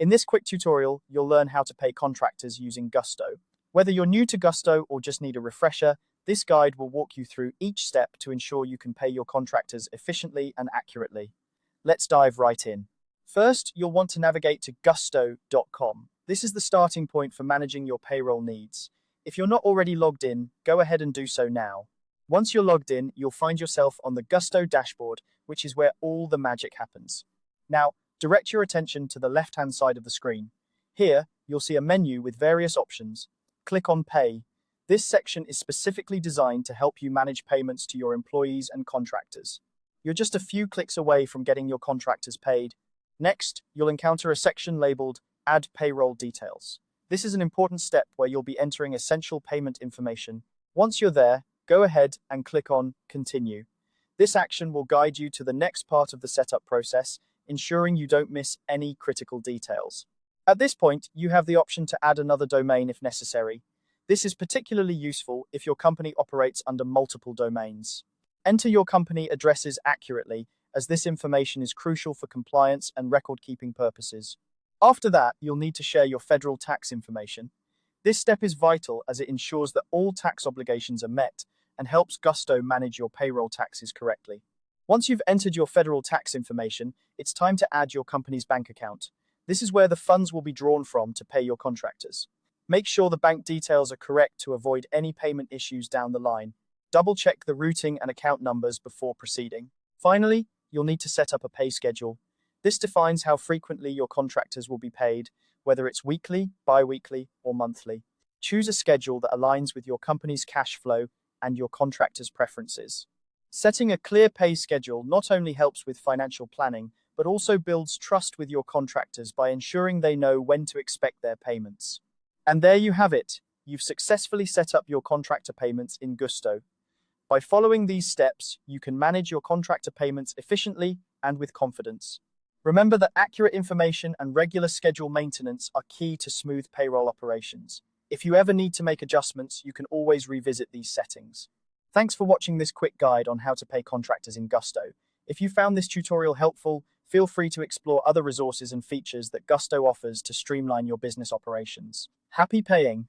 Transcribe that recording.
In this quick tutorial, you'll learn how to pay contractors using Gusto. Whether you're new to Gusto or just need a refresher, this guide will walk you through each step to ensure you can pay your contractors efficiently and accurately. Let's dive right in. First, you'll want to navigate to gusto.com. This is the starting point for managing your payroll needs. If you're not already logged in, go ahead and do so now. Once you're logged in, you'll find yourself on the Gusto dashboard, which is where all the magic happens. Now, direct your attention to the left-hand side of the screen. Here, you'll see a menu with various options. Click on Pay. This section is specifically designed to help you manage payments to your employees and contractors. You're just a few clicks away from getting your contractors paid. Next, you'll encounter a section labeled Add Payroll Details. This is an important step where you'll be entering essential payment information. Once you're there, go ahead and click on Continue. This action will guide you to the next part of the setup process, ensuring you don't miss any critical details. At this point, you have the option to add another domain if necessary. This is particularly useful if your company operates under multiple domains. Enter your company addresses accurately, as this information is crucial for compliance and record-keeping purposes. After that, you'll need to share your federal tax information. This step is vital as it ensures that all tax obligations are met and helps Gusto manage your payroll taxes correctly. Once you've entered your federal tax information, it's time to add your company's bank account. This is where the funds will be drawn from to pay your contractors. Make sure the bank details are correct to avoid any payment issues down the line. Double-check the routing and account numbers before proceeding. Finally, you'll need to set up a pay schedule. This defines how frequently your contractors will be paid, whether it's weekly, bi-weekly, or monthly. Choose a schedule that aligns with your company's cash flow and your contractors' preferences. Setting a clear pay schedule not only helps with financial planning, but also builds trust with your contractors by ensuring they know when to expect their payments. And there you have it. You've successfully set up your contractor payments in Gusto. By following these steps, you can manage your contractor payments efficiently and with confidence. Remember that accurate information and regular schedule maintenance are key to smooth payroll operations. If you ever need to make adjustments, you can always revisit these settings. Thanks for watching this quick guide on how to pay contractors in Gusto. If you found this tutorial helpful, feel free to explore other resources and features that Gusto offers to streamline your business operations. Happy paying!